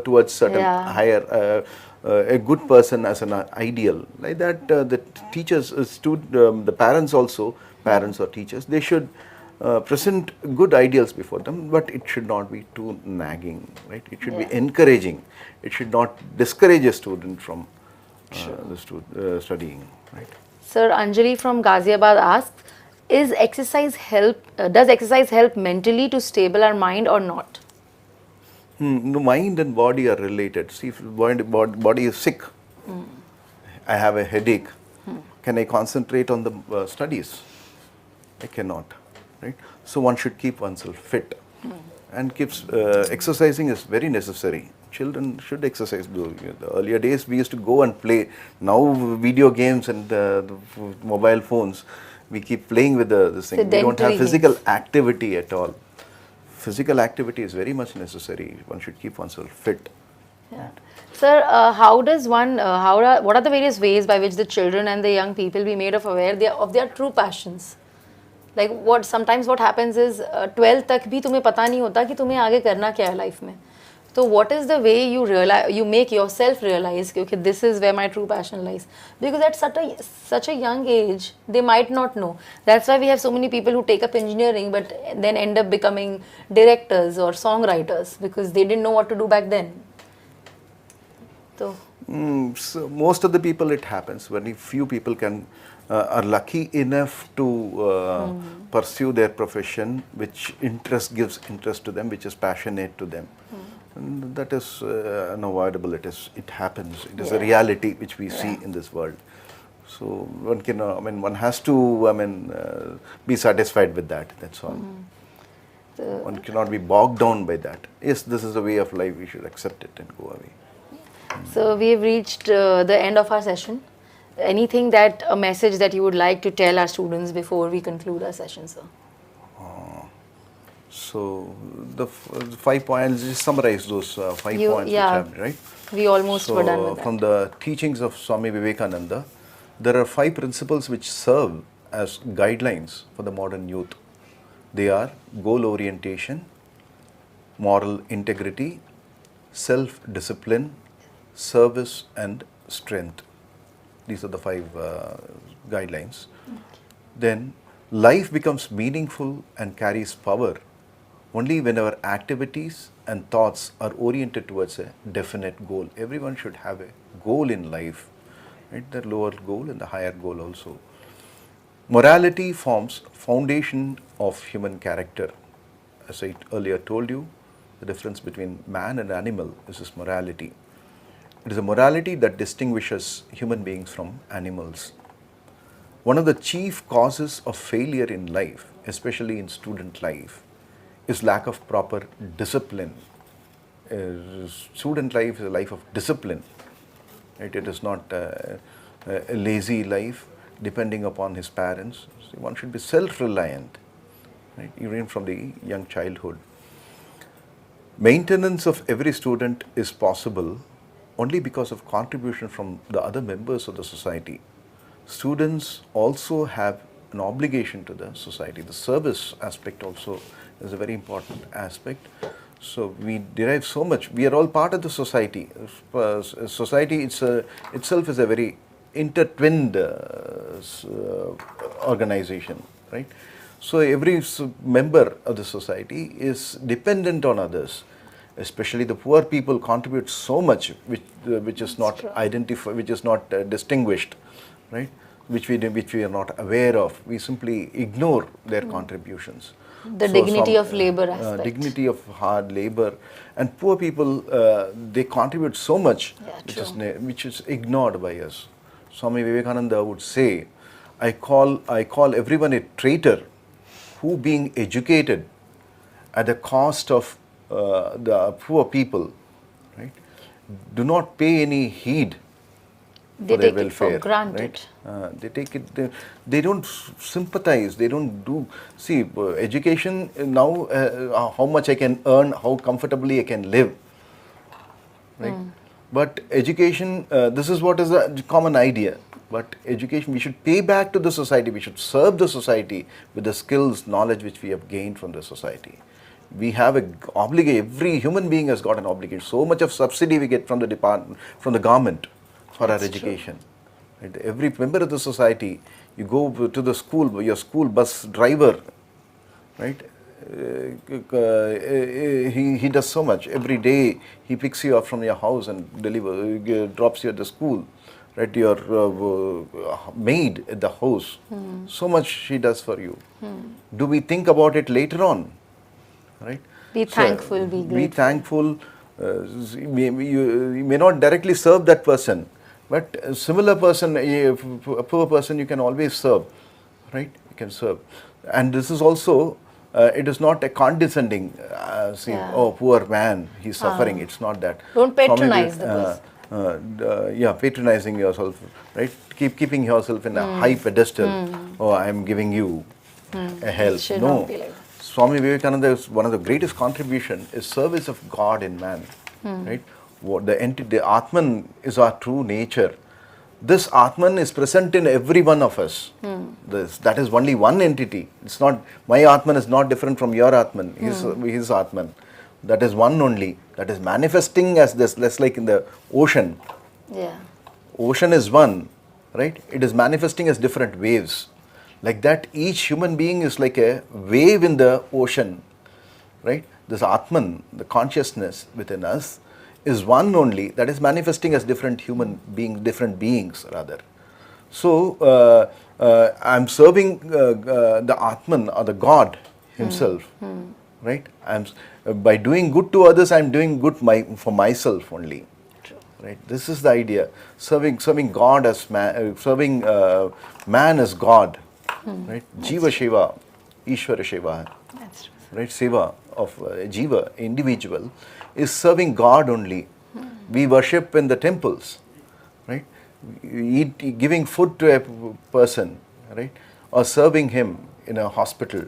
towards certain higher. A good person as an ideal, like that. The teachers, the parents also, parents or teachers, they should present good ideals before them, but it should not be too nagging, right? It should be encouraging. It should not discourage a student from studying, right? Sir, Anjali from Ghaziabad asks, Is exercise help? Does exercise help mentally to stable our mind or not? No, mind and body are related. See, if the body is sick, I have a headache, can I concentrate on the studies? I cannot, right? So one should keep oneself fit, and keeps exercising is very necessary. Children should exercise. The earlier days we used to go and play. Now video games and the mobile phones, we keep playing with this thing. We don't have Sedentary physical games. activity at all. Physical activity is very much necessary. One should keep oneself fit. Yeah. Sir, how does one, what are the various ways by which the children and the young people be made of aware of their true passions? Like sometimes what happens is 12th तक भी तुम्हें पता नहीं होता कि तुम्हें आगे करना क्या है लाइफ में. So what is the way you make yourself realize कि okay, this is where my true passion lies? Because at such a young age, they might not know. That's why we have so many people who take up engineering but then end up becoming directors or songwriters because they didn't know what to do back then. So So most of the people it happens. Very few people are lucky enough to pursue their profession, which gives interest to them, which is passionate to them. And that is unavoidable. It happens. It is a reality which we see in this world. So one has to be satisfied with that. That's all. One cannot be bogged down by that. Yes, this is the way of life. We should accept it and go away. So we have reached the end of our session. Anything a message that you would like to tell our students before we conclude our session, sir? So the 5 points, just summarize those 5 points which have, right? We almost were done with that. From the teachings of Swami Vivekananda, there are 5 principles which serve as guidelines for the modern youth. They are goal orientation, moral integrity, self-discipline, service and strength. These are the 5 guidelines. Then life becomes meaningful and carries power only when our activities and thoughts are oriented towards a definite goal. Everyone should have a goal in life, right? The lower goal and the higher goal also. Morality forms foundation of human character. As I earlier told you, the difference between man and animal is this morality. It is a morality that distinguishes human beings from animals. One of the chief causes of failure in life, especially in student life, is lack of proper discipline. Student life is a life of discipline. Right? It is not a lazy life depending upon his parents. So one should be self-reliant, right? Even from the young childhood. Maintenance of every student is possible only because of contribution from the other members of the society. Students also have an obligation to the society. The service aspect also is a very important aspect. So we derive so much. We are all part of the society. Society itself is a very intertwined organization, right? So every member of the society is dependent on others. Especially the poor people contribute so much, which is not identified, which is not distinguished, right? Which we are not aware of. We simply ignore their contributions. The dignity of labor aspect. Dignity of hard labor, and poor people they contribute so much, which is ignored by us. Swami Vivekananda would say, "I call everyone a traitor, who being educated at the cost of the poor people, right, do not pay any heed they for their take welfare." it for granted. Right? They take it. They don't sympathize. They don't do. See, education now. How much I can earn, how comfortably I can live. Right. But education. This is what is a common idea. But education, we should pay back to the society. We should serve the society with the skills, knowledge which we have gained from the society. We have an obligation. Every human being has got an obligation. So much of subsidy we get from the department, from the government, for our education. Right? Every member of the society, you go to the school, your school bus driver, right? He does so much. Every day he picks you up from your house and drops you at the school, right? Your maid at the house, so much she does for you. Do we think about it later on, right? Be thankful, be grateful. Be thankful. You may not directly serve that person, but a similar person, a poor person, you can always serve, right? You can serve. And this is also, it is not a condescending, oh, poor man, he's suffering. It's not that. Don't patronize the person. Patronizing yourself, right? Keeping yourself in a high pedestal. Oh, I am giving you a help. Should No. not be like that. Swami Vivekananda is one of the greatest contribution is service of God in man, right? What the entity, the Atman is our true nature. This Atman is present in every one of us. That is only one entity. It's not, my Atman is not different from your Atman. His Atman. That is one only. That is manifesting as this, less like in the ocean. Yeah. Ocean is one, right? It is manifesting as different waves. Like that, each human being is like a wave in the ocean, right? This Atman, the consciousness within us, is one only that is manifesting as different different beings rather. So, I'm serving the Atman or the God himself, right? By doing good to others, I'm doing good for myself only. True. Right? This is the idea. Serving God as man, serving man as God. Right? Jiva Shiva, Ishvara Shiva. That's true. Right? Seva of Jiva, individual, is serving God only. We worship in the temples, right? Giving food to a person, right? Or serving him in a hospital.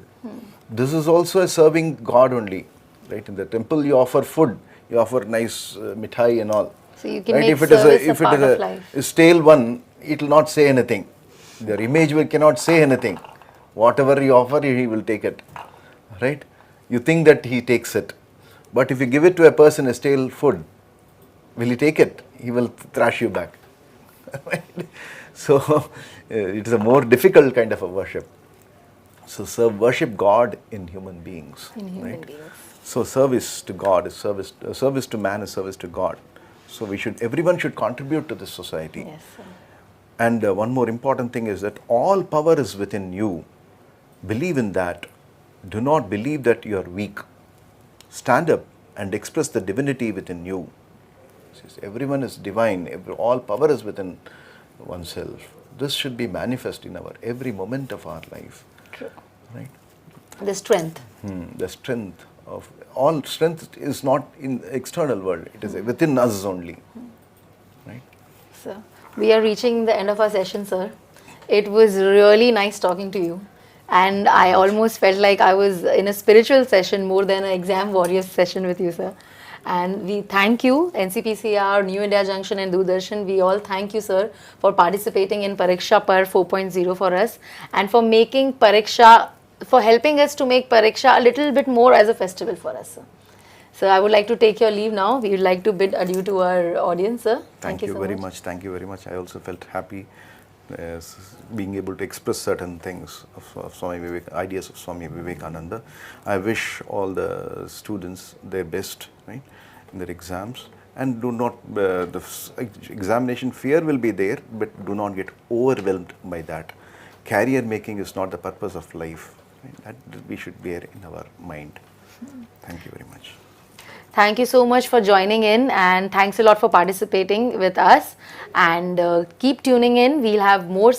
This is also a serving God only, right? In the temple you offer food, you offer nice mithai and all. So you can right? make service a part of life. A stale one, it will not say anything. The image cannot say anything. Whatever you offer, he will take it. Right? You think that he takes it. But if you give it to a person, a stale food, will he take it? He will thrash you back. So, it is a more difficult kind of a worship. So, worship God in human beings. In human beings. So, service to God is service to man is service to God. So, everyone should contribute to this society. Yes, sir. And one more important thing is that all power is within you. Believe in that. Do not believe that you are weak. Stand up and express the divinity within you. Everyone is divine. All power is within oneself. This should be manifest in every moment of our life. True. Right? The strength. The strength of all strength is not in the external world. It is within us only. Right? So, we are reaching the end of our session, sir. It was really nice talking to you. And I almost felt like I was in a spiritual session more than an exam warriors session with you, sir. And we thank you, NCPCR, New India Junction and Doordarshan. We all thank you, sir, for participating in Pariksha Parv 4.0 for us and for making Pariksha, for helping us to make Pariksha a little bit more as a festival for us, sir. So I would like to take your leave now. We would like to bid adieu to our audience, sir. Thank you so very much. Thank you very much. I also felt happy being able to express certain things of ideas of Swami Vivekananda. I wish all the students their best, right, in their exams. And do not, the examination fear will be there, but do not get overwhelmed by that. Career making is not the purpose of life. Right? That we should bear in our mind. Thank you very much. Thank you so much for joining in, and thanks a lot for participating with us, and keep tuning in. We'll have more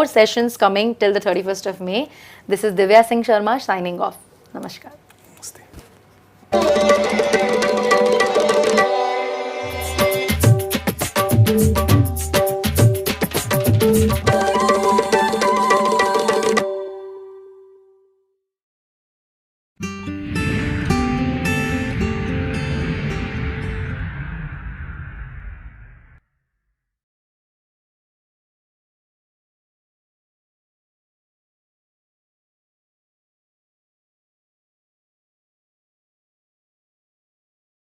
sessions coming till the 31st of May. This is Divya Singh Sharma signing off. Namaskar. Namaste.